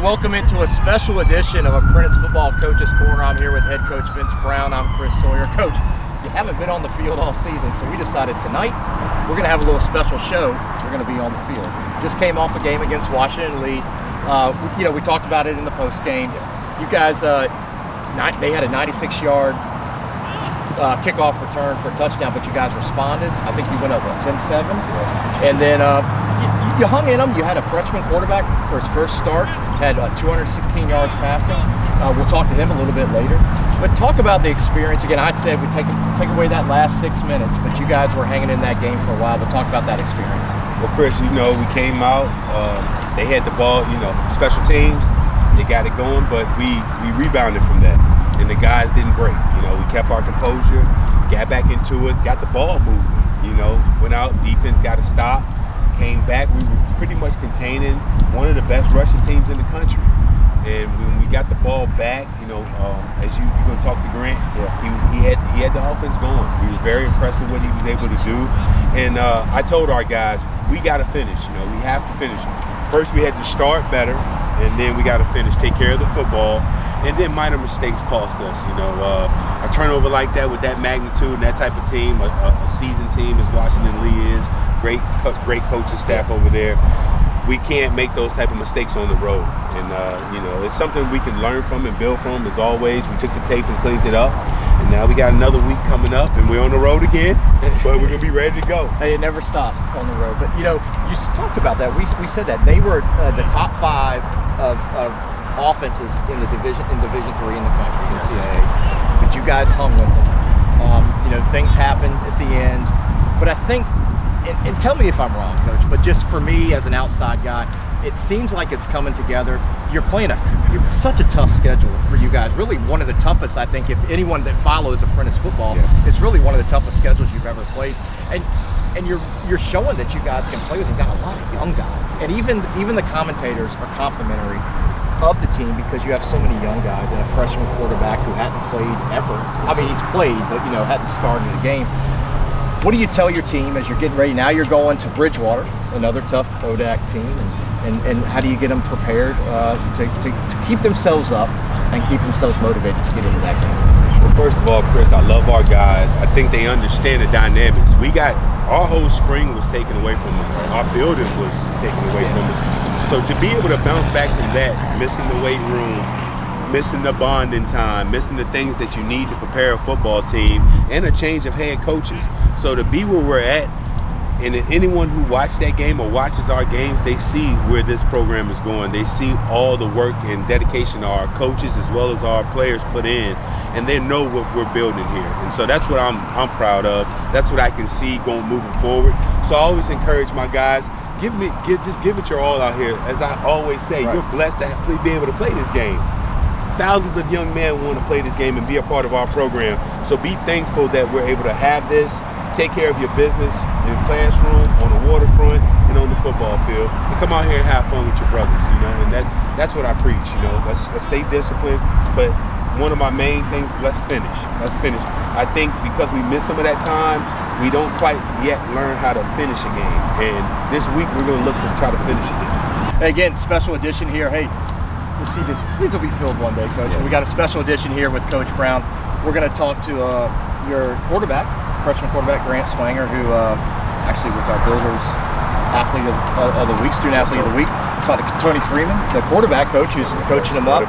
welcome into a special edition of Apprentice Football Coach's Corner. I'm here with head coach Vince Brown. I'm Chris Sawyer. Coach, you haven't been on the field all season, so we decided tonight we're going to have a little special show. We're going to be on the field. Just came off a game against Washington Lee. We talked about it in the post game. You guys, they had a 96-yard kickoff return for a touchdown, but you guys responded. I think you went up 10-7. Yes. And then you hung in them. You had a freshman quarterback for his first start, had 216 yards passing. We'll talk to him a little bit later. But talk about the experience. Again, I'd say we take away that last 6 minutes, but you guys were hanging in that game for a while. But talk about that experience. Well, Chris, we came out. They had the ball, special teams. They got it going, but we rebounded from that. And the guys didn't break. We kept our composure, got back into it, got the ball moving. Went out, defense got to stop, came back. We were pretty much containing one of the best rushing teams in the country. And when we got the ball back, as you're going to talk to Grant, he had the offense going. We were very impressed with what he was able to do. And I told our guys, we got to finish. We have to finish. First, we had to start better, and then we got to finish, take care of the football. And then minor mistakes cost us. A turnover like that with that magnitude and that type of team, a seasoned team as Washington Lee is, great coaching staff over there. We can't make those type of mistakes on the road. And, it's something we can learn from and build from. As always, we took the tape and cleaned it up. And now we got another week coming up, and we're on the road again, but we're going to be ready to go. Hey, it never stops on the road. But, you talked about that. We said that. They were the top 5 of offenses in Division III in the country, NCAA. But you guys hung with them. Things happened at the end. But I think, and tell me if I'm wrong, Coach, but just for me as an outside guy, it seems like it's coming together. You're playing such a tough schedule for you guys. Really one of the toughest, I think, if anyone that follows Apprentice football, it's really one of the toughest schedules you've ever played. And you're showing that you guys can play with. You've got a lot of young guys. And even the commentators are complimentary of the team because you have so many young guys and a freshman quarterback who hadn't played ever. I mean, he's played, but hadn't started a game. What do you tell your team as you're getting ready? Now you're going to Bridgewater, another tough ODAC team, and how do you get them prepared to keep themselves up and keep themselves motivated to get into that game? Well, first of all, Chris, I love our guys. I think they understand the dynamics. Our whole spring was taken away from us. Our building was taken away from us. So to be able to bounce back from that, missing the weight room, missing the bonding time, missing the things that you need to prepare a football team, and a change of head coaches. So to be where we're at, and anyone who watched that game or watches our games, they see where this program is going. They see all the work and dedication our coaches as well as our players put in, and they know what we're building here. And so that's what I'm proud of. That's what I can see moving forward. So I always encourage my guys, just give it your all out here. As I always say, You're blessed to be able to play this game. Thousands of young men want to play this game and be a part of our program. So be thankful that we're able to have this. Take care of your business in the classroom, on the waterfront, and on the football field. And come out here and have fun with your brothers, And that's what I preach, Let's stay disciplined. But one of my main things, let's finish. Let's finish. I think because we missed some of that time, we don't quite yet learn how to finish a game. And this week we're going to look to try to finish it. Again, special edition here. Hey, we'll see this. These will be filled one day, Coach. Yes. We got a special edition here with Coach Brown. We're going to talk to your quarterback, freshman quarterback, Grant Swanger, who actually was our Builders Athlete of the Week, Student Athlete of the Week. Talk to Tony Freeman, the quarterback coach, who's coaching him up.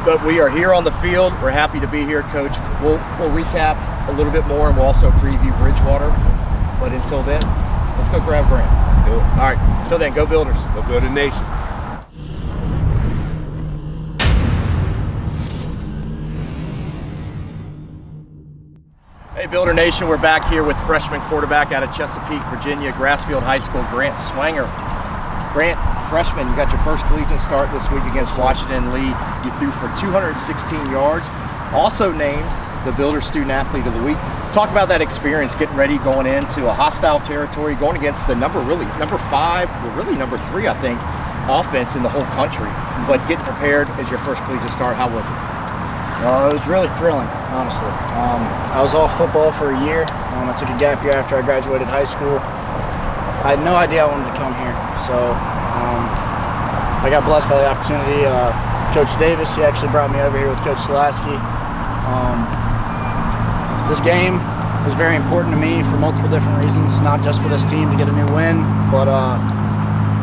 But we are here on the field. We're happy to be here, Coach. We'll recap a little bit more, and we'll also preview Bridgewater. But until then, let's go grab Grant. Let's do it. All right. Until then, go Builders. Go Build a Nation. Hey, Builder Nation, we're back here with freshman quarterback out of Chesapeake, Virginia, Grassfield High School, Grant Swanger. Grant, freshman, you got your first collegiate start this week against Washington Lee. You threw for 216 yards, also named the Builder Student Athlete of the Week. Talk about that experience, getting ready, going into a hostile territory, going against the number 5, well, really number 3, I think, offense in the whole country. But getting prepared as your first collegiate start, how was it? It was really thrilling, honestly. I was off football for a year. I took a gap year after I graduated high school. I had no idea I wanted to come here. So I got blessed by the opportunity. Coach Davis, he actually brought me over here with Coach Slasky. This game was very important to me for multiple different reasons, not just for this team to get a new win, but I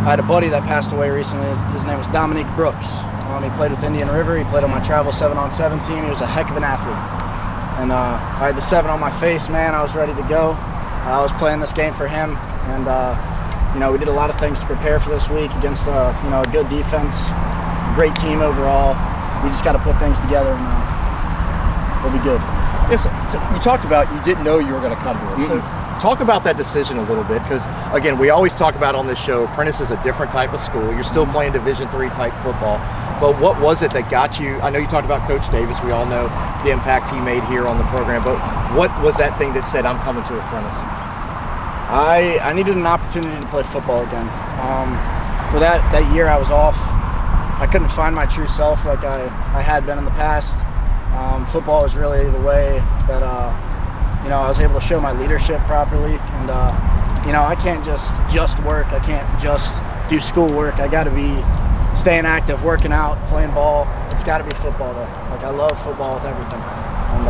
had a buddy that passed away recently. His name was Dominique Brooks. He played with Indian River. He played on my travel 7-on-7 team. He was a heck of an athlete. And I had the 7 on my face, man. I was ready to go. I was playing this game for him, and you know, we did a lot of things to prepare for this week against you know, a good defense, great team overall. We just got to put things together, and we'll be good. Yes, so you talked about you didn't know you were going to come here. So talk about that decision a little bit, because again, we always talk about on this show, Apprentice is a different type of school. You're still playing Division III type football, but what was it that got you? I know you talked about Coach Davis. We all know the impact he made here on the program, but what was that thing that said, I'm coming to Apprentice? I needed an opportunity to play football again. For that year I was off. I couldn't find my true self like I had been in the past. Football was really the way that you know, I was able to show my leadership properly, and you know, I can't just work. I can't just do schoolwork. I got to be staying active, working out, playing ball. It's got to be football though. Like, I love football with everything, and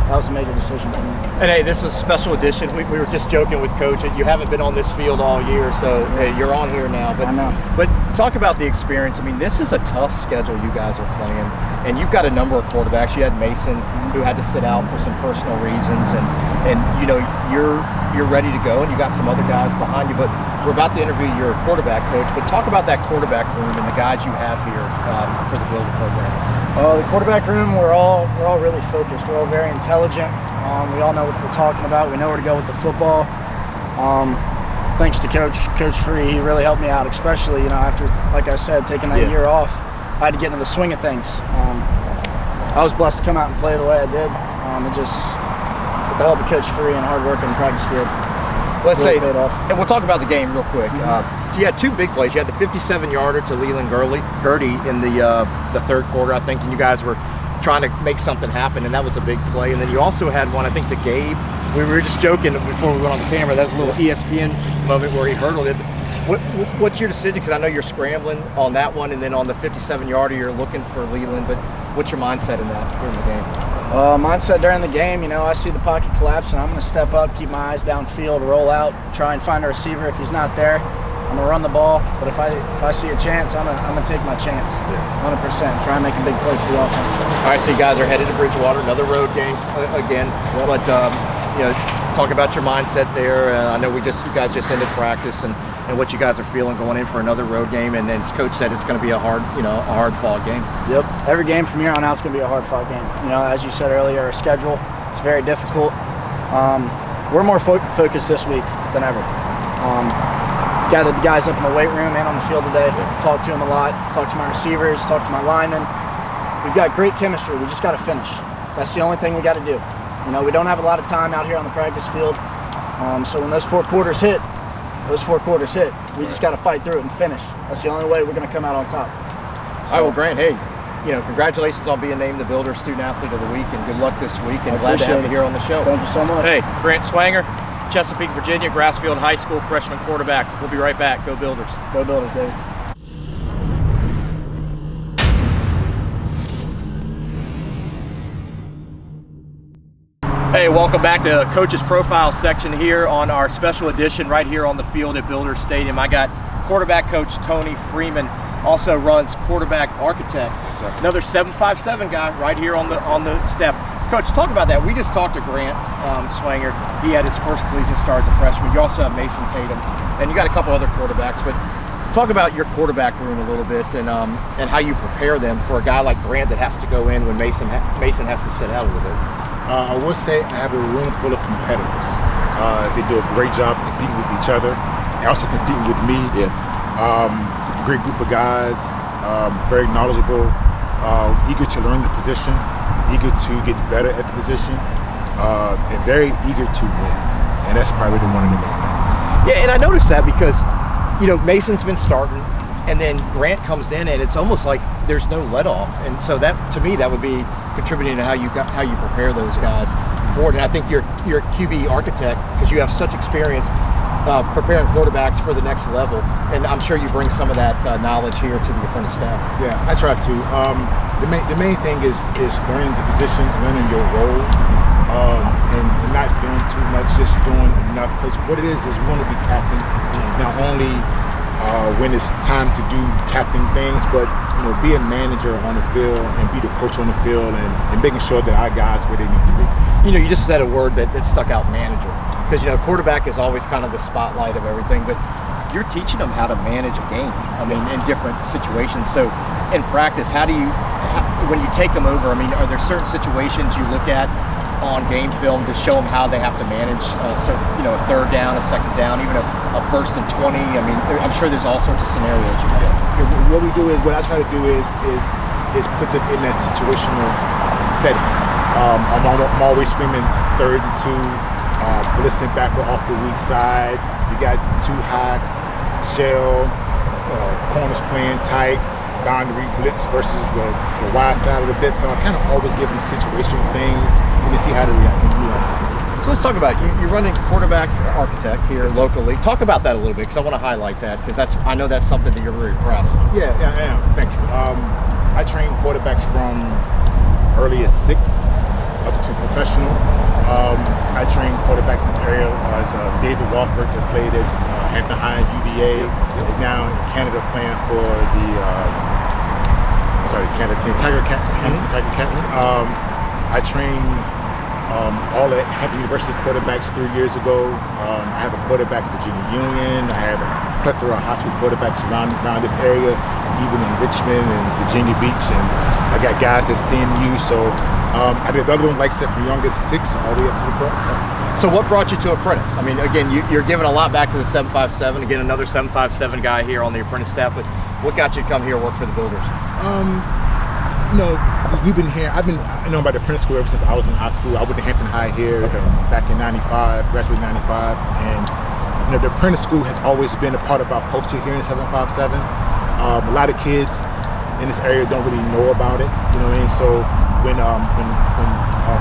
that was a major decision for me. And hey, this is a special edition. We were just joking with Coach. You haven't been on this field all year, so hey, you're on here now. But I know. But talk about the experience. I mean, this is a tough schedule you guys are playing, and you've got a number of quarterbacks. You had Mason, who had to sit out for some personal reasons, and you know, you're ready to go, and you got some other guys behind you. But we're about to interview your quarterback coach. But talk about that quarterback room and the guys you have here for the Builder program. The quarterback room, we're all really focused. We're all very intelligent. We all know what we're talking about. We know where to go with the football. Thanks to Coach Free, he really helped me out, especially, you know, after, like I said, taking that year off. I had to get into the swing of things. I was blessed to come out and play the way I did. It just, with the help of Coach Free and hard work in the practice field, Let's really say, paid off. and we'll talk about the game real quick. So you had 2 big plays. You had the 57-yarder to Leland Gertie in the third quarter, I think, and you guys were trying to make something happen, and that was a big play. And then you also had one, I think, to Gabe. We were just joking before we went on the camera. That was a little ESPN moment where he hurdled it. What's your decision? Because I know you're scrambling on that one, and then on the 57-yarder, you're looking for Leland. But what's your mindset in that during the game? Mindset during the game, you know, I see the pocket collapse, and I'm going to step up, keep my eyes downfield, roll out, try and find a receiver. If he's not there, I'm going to run the ball. But if I see a chance, I'm going to take my chance, 100%. Try and make a big play for the offense. All right, so you guys are headed to Bridgewater, another road game again. Yep. But you know, talk about your mindset there. I know you guys just ended practice, and what you guys are feeling going in for another road game. And then as Coach said, it's going to be a hard-fought game. Yep. Every game from here on out is going to be a hard-fought game. You know, as you said earlier, our schedule is very difficult. We're more focused this week than ever. Gathered the guys up in the weight room and on the field today. Talked to them a lot. Talked to my receivers. Talked to my linemen. We've got great chemistry. We just got to finish. That's the only thing we got to do. You know, we don't have a lot of time out here on the practice field. So when those 4 quarters hit, we just got to fight through it and finish. That's the only way we're going to come out on top. All right, well, Grant, hey, you know, congratulations on being named the Builder Student Athlete of the Week, and good luck this week, and glad to have you here on the show. Thank you so much. Hey, Grant Swanger, Chesapeake, Virginia, Grassfield High School freshman quarterback. We'll be right back. Go Builders. Go Builders, baby. Hey, welcome back to Coach's Profile section here on our special edition right here on the field at Builders Stadium. I got quarterback coach Tony Freeman, also runs quarterback architect. Another 757 guy right here on the step. Coach, talk about that. We just talked to Grant Swanger. He had his first collegiate start as a freshman. You also have Mason Tatum, and you got a couple other quarterbacks. But talk about your quarterback room a little bit, and how you prepare them for a guy like Grant that has to go in when Mason has to sit out a little bit. I would say I have a room full of competitors. They do a great job competing with each other and also competing with me. Great group of guys, very knowledgeable, eager to learn the position, eager to get better at the position, and very eager to win. And that's probably one of the main things. Yeah, and I noticed that because, you know, Mason's been starting, and then Grant comes in, and it's almost like there's no let off. And so that, to me, that would be contributing to how you prepare those guys forward. And I think you're a QB architect, because you have such experience. preparing quarterbacks for the next level, and I'm sure you bring some of that knowledge here to the Apprentice staff. Yeah, I try to. The main thing is learning the position, learning your role, and not doing too much, just doing enough. Because what it is we want to be captains, not only when it's time to do captain things, but be a manager on the field and be the coach on the field, and making sure that our guys where they need to be. You just said a word that stuck out, manager. Because quarterback is always kind of the spotlight of everything, but you're teaching them how to manage a game. I mean, in different situations. So, in practice, when you take them over? I mean, are there certain situations you look at on game film to show them how they have to manage, a third down, a second down, even a 1st and 20? I mean, I'm sure there's all sorts of scenarios you can get. What I try to do is put them in that situational setting. I'm always screaming 3rd and 2. Blitzing backward off the weak side. You got 2 high shell, corners playing tight, boundary blitz versus the wide side of the blitz. So I kind of always give them situational things and then see how they react. So let's talk about you're running quarterback architect here locally. Talk about that a little bit, because I want to highlight that, because I know that's something that you're very proud of. Yeah, I am. Thank you. I train quarterbacks from early as 6 up to professional. I train quarterbacks in this area as David Walford, that played at Hampton High UVA, is now in Canada playing for the Canada team, Tiger Cats, Hampton Tiger Cats. I trained all at Hampton University quarterbacks 3 years ago. I have a quarterback at Virginia Union. I have a plethora of high school quarterbacks around this area, even in Richmond and Virginia Beach, and I got guys at CMU. So I did the other one, like I said, from the youngest 6 all the way up to the pro. So what brought you to Apprentice? I mean, again, you're giving a lot back to the 757. Again, another 757 guy here on the Apprentice staff. But what got you to come here and work for the Builders? We've been here. I've been known by the Apprentice School ever since I was in high school. I went to Hampton High here back in '95, graduated in '95, and the Apprentice School has always been a part of our culture here in 757. A lot of kids in this area don't really know about it. You know what I mean? So when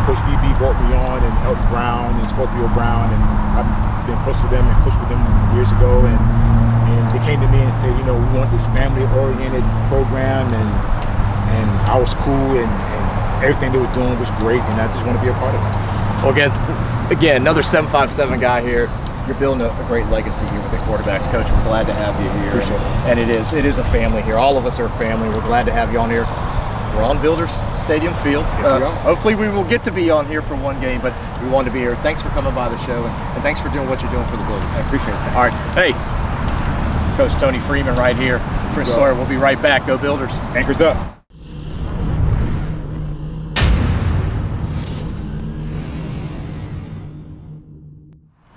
Coach BB brought me on, and Elton Brown and Scorpio Brown, and I've been close to them and coached with them years ago, and they came to me and said, we want this family-oriented program, and I was cool, and everything they were doing was great, and I just want to be a part of it. Well, again, another 757 guy here. You're building a great legacy here with the quarterbacks, Coach. We're glad to have you here. Appreciate it. And it is a family here. All of us are a family. We're glad to have you on here. We're on Builders Stadium Field. Yes, we are. Hopefully we will get to be on here for one game, but we wanted to be here. Thanks for coming by the show, and thanks for doing what you're doing for the Builders. I appreciate it. All right. Hey, Coach Tony Freeman right here. Chris Sawyer. We'll be right back. Go Builders. Anchors up.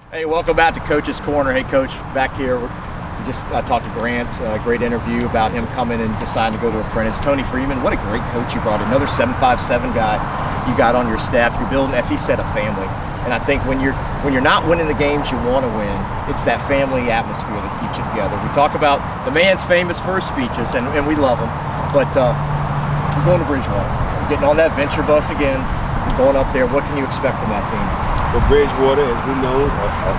Hey, welcome back to Coach's Corner. Hey, Coach, back here. We just talked to Grant. Great interview about him coming and deciding to go to Apprentice. Tony Freeman, what a great coach you brought. Another 757 guy you got on your staff. You're building, as he said, a family. And I think when you're not winning the games you want to win, it's that family atmosphere that keeps you together. We talk about the man's famous for his speeches, and we love him. But we're going to Bridgewater. We're getting on that venture bus again. We're going up there. What can you expect from that team? Well, Bridgewater, as we know,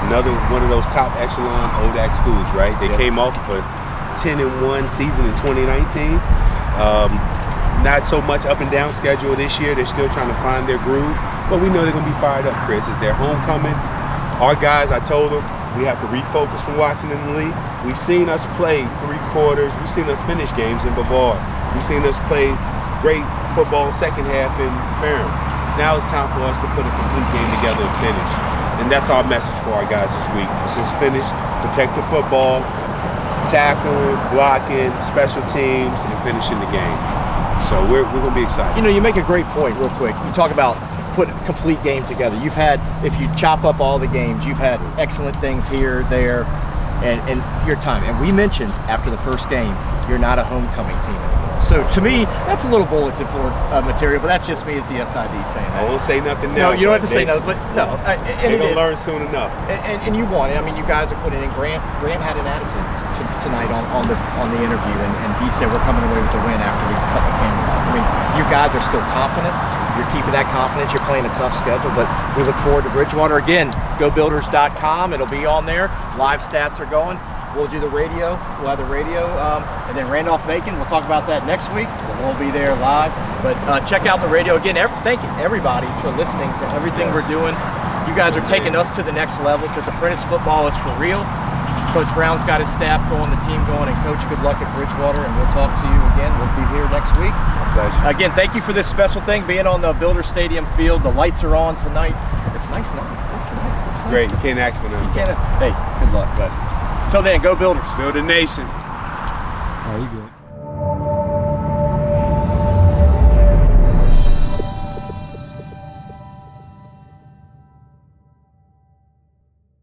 another one of those top echelon ODAC schools, right? They came off of a 10-1 season in 2019. Not so much up and down schedule this year. They're still trying to find their groove, but we know they're going to be fired up, Chris. It's their homecoming. Our guys, I told them, we have to refocus from Washington Lee. We've seen us play 3 quarters. We've seen us finish games in Bavard. We've seen us play great football second half in Ferrum. Now it's time for us to put a complete game together and finish. And that's our message for our guys this week. Let's just finish, protect the football, tackling, blocking, special teams, and finishing the game. So we're going to be excited. You make a great point real quick. You talk about put a complete game together. You've had, if you chop up all the games, you've had excellent things here, there, and your time. And we mentioned after the first game, you're not a homecoming team anymore. So to me, that's a little bulletin board material, but that's just me as the SID saying that. I won't say nothing now. No, you don't have to say nothing, but no. They're going to learn soon enough. And you want it. I mean, you guys are putting in. Grant had an attitude tonight on the interview, and he said we're coming away with the win after we cut the camera off. I mean, you guys are still confident. you're keeping that confidence. You're playing a tough schedule, but we look forward to Bridgewater. Again, gobuilders.com. It'll be on there. Live stats are going. We'll do the radio. We'll have the radio. And then Randolph-Macon, we'll talk about that next week. We'll be there live. But check out the radio. Again, thank everybody for listening to everything we're doing. You guys are taking us to the next level because Apprentice football is for real. Coach Brown's got his staff going, the team going, and Coach, good luck at Bridgewater, and we'll talk to you again. We'll be here next week. My pleasure. Again, thank you for this special thing, being on the Builder Stadium field. The lights are on tonight. It's nice night. It's nice. It's Great. You can't ask for nothing. Hey, good luck. Bless. Until then, go Builders. Build a nation. Oh, you good.